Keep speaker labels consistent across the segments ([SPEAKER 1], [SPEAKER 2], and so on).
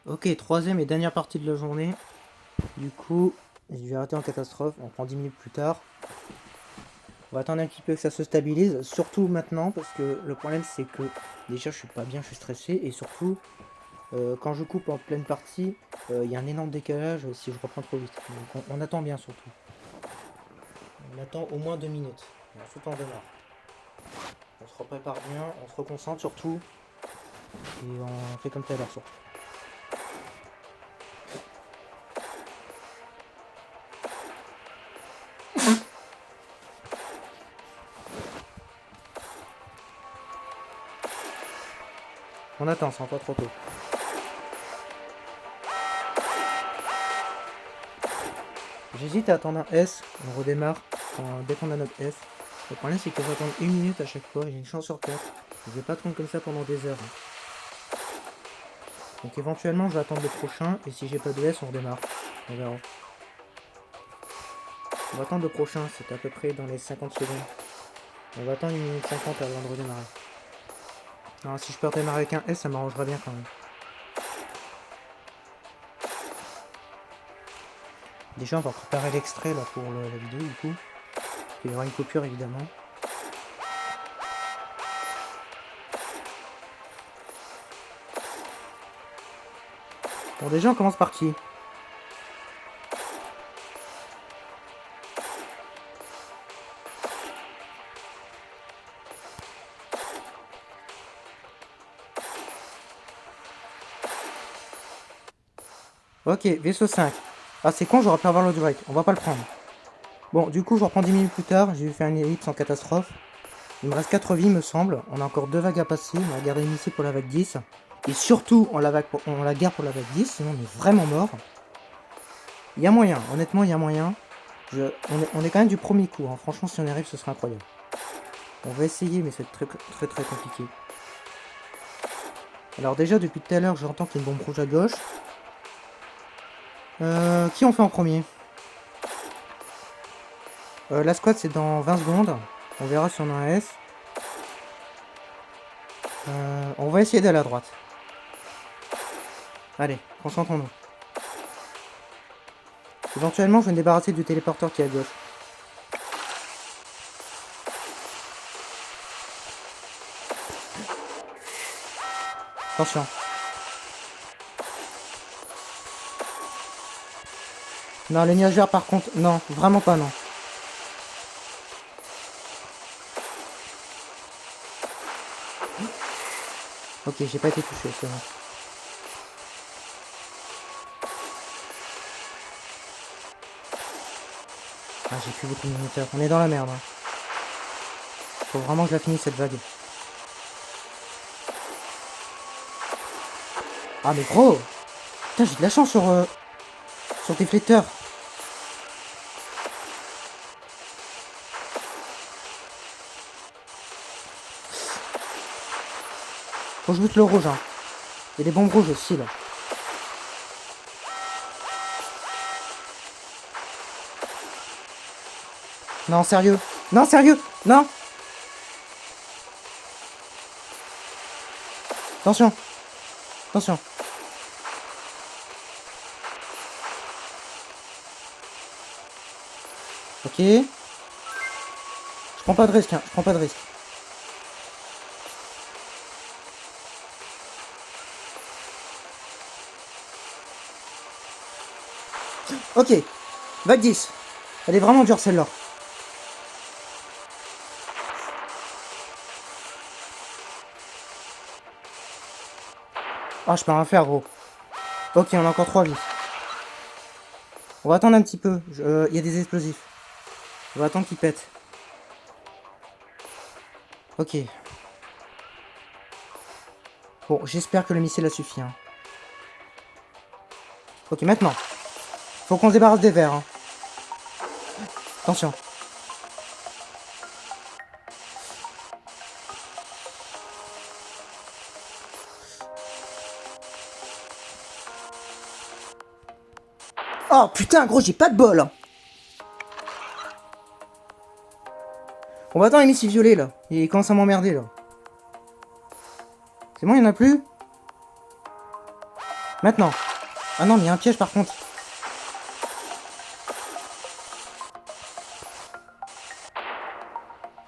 [SPEAKER 1] Ok, troisième et dernière partie de la journée. Du coup, je vais arrêter en catastrophe. On prend 10 minutes plus tard. On va attendre un petit peu que ça se stabilise. Surtout maintenant, parce que le problème c'est que déjà je suis pas bien, je suis stressé. Et surtout, quand je coupe en pleine partie, il y a un énorme décalage si je reprends trop vite. Donc on attend bien surtout. On attend au moins 2 minutes. Et ensuite on démarre. On se reprépare bien, on se reconcentre surtout. Et on fait comme tout à l'heure surtout. On attend, c'est encore trop tôt. J'hésite à attendre un S, on redémarre dès qu'on a notre S. Le problème c'est que je vais attendre 1 minute à chaque fois, j'ai une chance sur 4. Je vais pas attendre comme ça pendant des heures. Donc éventuellement je vais attendre le prochain, et si j'ai pas de S on redémarre. On verra. On va attendre le prochain, c'est à peu près dans les 50 secondes. On va attendre 1 minute 50 avant de redémarrer. Alors si je peux redémarrer avec un S ça m'arrangera bien quand même. Déjà on va préparer l'extrait là pour la vidéo du coup. Il y aura une coupure évidemment. Bon déjà on commence par qui? Ok, vaisseau 5. Ah c'est con, j'aurais pu avoir l'audio break, on va pas le prendre. Bon, du coup, je reprends 10 minutes plus tard. J'ai fait un ellipse en catastrophe. Il me reste 4 vies, me semble. On a encore 2 vagues à passer. On va garder une ici pour la vague 10. Et surtout, on la garde pour la vague 10. Sinon, on est vraiment mort. Il y a moyen. Honnêtement, il y a moyen. On est quand même du premier coup. Hein. Franchement, si on y arrive, ce sera incroyable. On va essayer, mais c'est très, très, très compliqué. Alors déjà, depuis tout à l'heure, j'entends qu'il y a une bombe rouge à gauche. Qui on fait en premier? La squad, c'est dans 20 secondes. On verra si on a un S. On va essayer d'aller à droite. Allez, concentrons-nous. Éventuellement, je vais me débarrasser du téléporteur qui est à gauche. Attention. Non, les nuages verts par contre, non, vraiment pas, non. Ok, j'ai pas été touché, c'est bon. Ah, j'ai plus beaucoup de minuteurs. On est dans la merde. Hein. Faut vraiment que je la finisse cette vague. Ah, mais gros! Putain, j'ai de la chance sur tes fletteurs. Faut que je bute le rouge, hein. Et les bombes rouges aussi, là. Non, sérieux. Non, sérieux. Non. Attention. Attention. Ok. Je prends pas de risque, hein. Je prends pas de risque. Ok. Vague 10. Elle est vraiment dure, celle-là. Ah, je peux rien faire, gros. Ok, on a encore 3 vies. On va attendre un petit peu. Il y a des explosifs. On va attendre qu'ils pètent. Ok. Bon, j'espère que le missile a suffi. Hein. Ok, maintenant. Faut qu'on se débarrasse des verres. Hein. Attention. Oh putain, gros, j'ai pas de bol. Hein. On va attendre les missiles violets là. Il commence à m'emmerder là. C'est bon, il y en a plus? Maintenant. Ah non, mais il y a un piège par contre.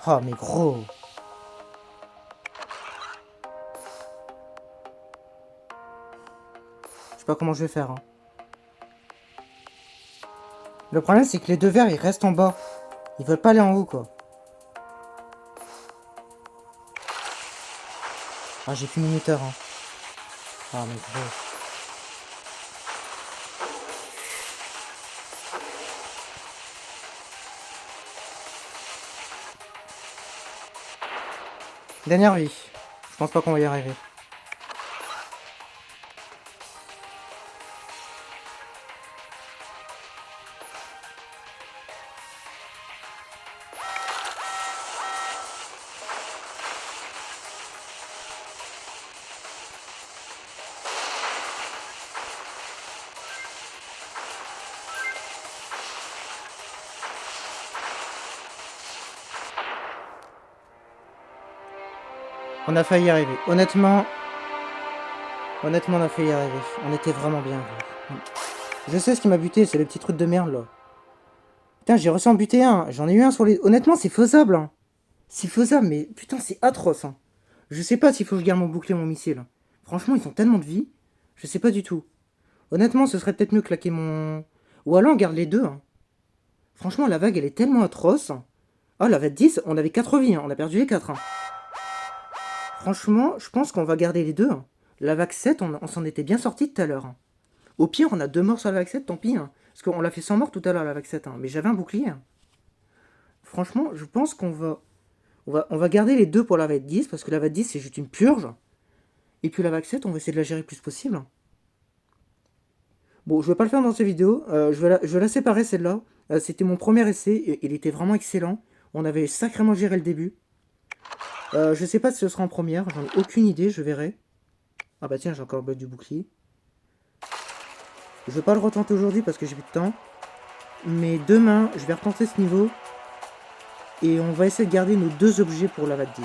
[SPEAKER 1] Oh, mais gros. Je sais pas comment je vais faire. Hein. Le problème, c'est que les deux verres, ils restent en bas. Ils veulent pas aller en haut, quoi. Ah, j'ai plus minuteur. Hein. Ah, mais gros. Dernière vie. Je pense pas qu'on va y arriver. On a failli y arriver. Honnêtement, on a failli y arriver. On était vraiment bien. Je sais ce qui m'a buté, c'est le petit truc de merde là. Putain, j'ai réussi à en buter un. J'en ai eu un sur les. Honnêtement, c'est faisable. Hein. C'est faisable, mais putain, c'est atroce. Hein. Je sais pas s'il faut que je garde mon bouclier, mon missile. Franchement, ils ont tellement de vie. Je sais pas du tout. Honnêtement, ce serait peut-être mieux claquer mon. Ou alors on garde les deux. Hein. Franchement, la vague, elle est tellement atroce. Oh, la vague 10, on avait 4 vies. Hein. On a perdu les 4. Hein. Franchement, je pense qu'on va garder les deux. Hein. La vague 7, on s'en était bien sorti tout à l'heure. Hein. Au pire, on a 2 morts sur la vague 7, tant pis. Hein. Parce qu'on l'a fait sans mort tout à l'heure, la vague 7. Hein. Mais j'avais un bouclier. Hein. Franchement, je pense qu'on va... On va garder les deux pour la vague 10, parce que la vague 10, c'est juste une purge. Et puis la vague 7, on va essayer de la gérer le plus possible. Hein. Bon, je vais pas le faire dans cette vidéo. Je vais la séparer, celle-là. C'était mon premier essai. Et il était vraiment excellent. On avait sacrément géré le début. Je sais pas si ce sera en première. J'en ai aucune idée. Je verrai. Ah bah tiens, j'ai encore le bug du bouclier. Je vais pas le retenter aujourd'hui parce que j'ai plus de temps. Mais demain, je vais retenter ce niveau. Et on va essayer de garder nos 2 objets pour la vague 10.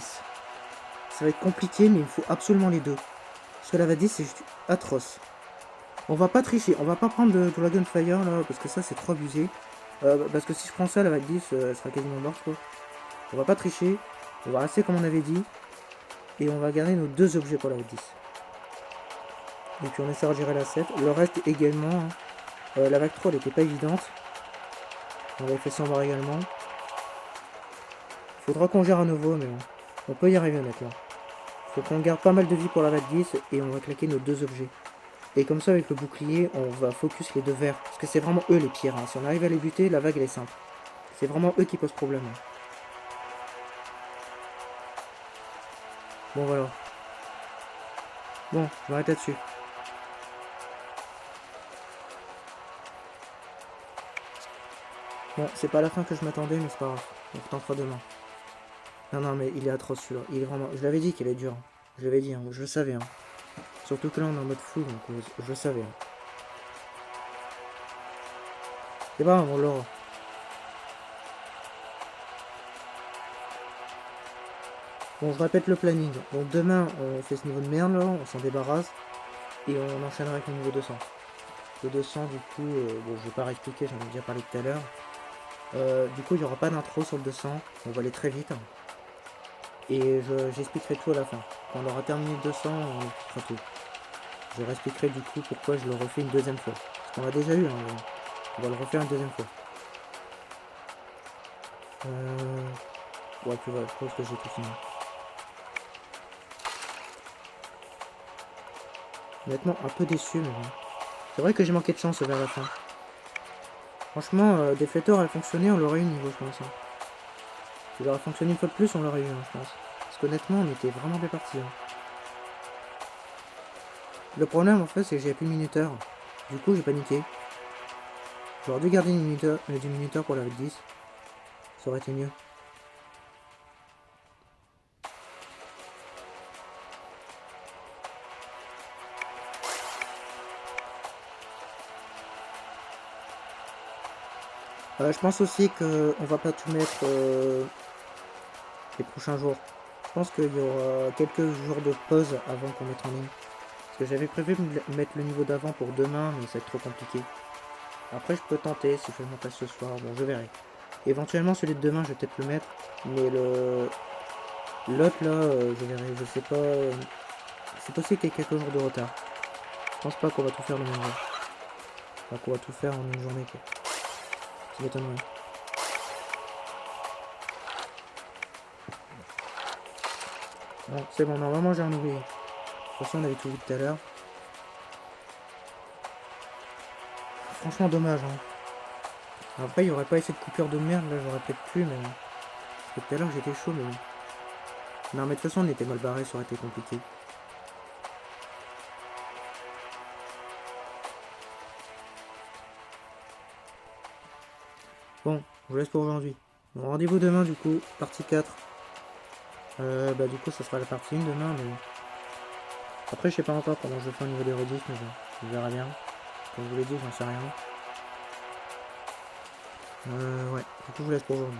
[SPEAKER 1] Ça va être compliqué, mais il me faut absolument les deux. Parce que la vague 10, c'est juste atroce. On va pas tricher. On va pas prendre de Dragonfire là. Parce que ça, c'est trop abusé. Parce que si je prends ça, la vague 10, elle sera quasiment morte quoi. On va pas tricher. On va rester comme on avait dit. Et on va garder nos 2 objets pour la vague 10. Et puis on essaiera de gérer la 7. Le reste également. Hein. La vague 3, elle était pas évidente. On l'avait fait sans voir également. Faudra qu'on gère à nouveau, mais bon. On peut y arriver honnêtement. Faut qu'on garde pas mal de vie pour la vague 10 et on va claquer nos 2 objets. Et comme ça, avec le bouclier, on va focus les 2 verts. Parce que c'est vraiment eux les pires. Hein. Si on arrive à les buter, la vague elle est simple. C'est vraiment eux qui posent problème. Hein. Bon voilà. Bon, je vais arrêter là-dessus. Bon, c'est pas la fin que je m'attendais, mais c'est pas grave. On retentera demain. Non, non, mais il est atroce celui-là. Il est vraiment... Je l'avais dit qu'il est dur. Je l'avais dit, hein. Je le savais. Hein. Surtout que là, on est en mode fou, donc je le savais. Hein. C'est pas grave, on l'aura. Bon, je répète le planning. Donc demain, on fait ce niveau de merde, là. On s'en débarrasse. Et on enchaînera avec le niveau 200. Le 200, du coup... bon, je vais pas réexpliquer, j'en ai déjà parlé tout à l'heure. Du coup, il n'y aura pas d'intro sur le 200. On va aller très vite. Hein. Et j'expliquerai tout à la fin. Quand on aura terminé le 200, on expliquera tout. Je réexpliquerai du coup pourquoi je le refais une deuxième fois. Parce qu'on l'a déjà eu, hein, on va le refaire une deuxième fois. Ouais, puis voilà, je pense que j'ai tout fini. Honnêtement, un peu déçu, mais bon. C'est vrai que j'ai manqué de chance vers la fin. Franchement, Deflator a fonctionné, on l'aurait eu niveau, je pense. Hein. Il aurait fonctionné une fois de plus, on l'aurait eu, hein, je pense. Parce qu'honnêtement, on était vraiment bien parti. Hein. Le problème, en fait, c'est que j'avais plus de minuteur. Du coup, j'ai paniqué. J'aurais dû garder du minuteur pour la V10. Ça aurait été mieux. Je pense aussi qu'on va pas tout mettre les prochains jours. Je pense qu'il y aura quelques jours de pause avant qu'on mette en ligne. Parce que j'avais prévu de mettre le niveau d'avant pour demain, mais ça va être trop compliqué. Après, je peux tenter si je fais le montage ce soir. Bon, je verrai. Éventuellement, celui de demain, je vais peut-être le mettre. Mais l'autre, là, je verrai. Je sais pas. C'est possible qu'il y ait quelques jours de retard. Je pense pas qu'on va tout faire le même jour. Enfin, qu'on va tout faire en une journée, quoi. Ça m'étonnerait. Bon, c'est bon, normalement j'ai renouvelé. De toute façon, on avait tout vu tout à l'heure. Franchement, dommage, hein. Après, il n'y aurait pas essayé de coupure de merde, là, j'aurais peut-être pu, mais... Parce que tout à l'heure, j'étais chaud, mais... Non, mais de toute façon, on était mal barré, ça aurait été compliqué. Bon, je vous laisse pour aujourd'hui. Bon, rendez-vous demain, du coup, partie 4. Bah, du coup, ça sera la partie 1 demain, mais... Après, je sais pas encore comment je vais faire au niveau des rediffs, mais bon, on verra bien. Comme je vous l'ai dit, j'en sais rien. Ouais, du coup, je vous laisse pour aujourd'hui.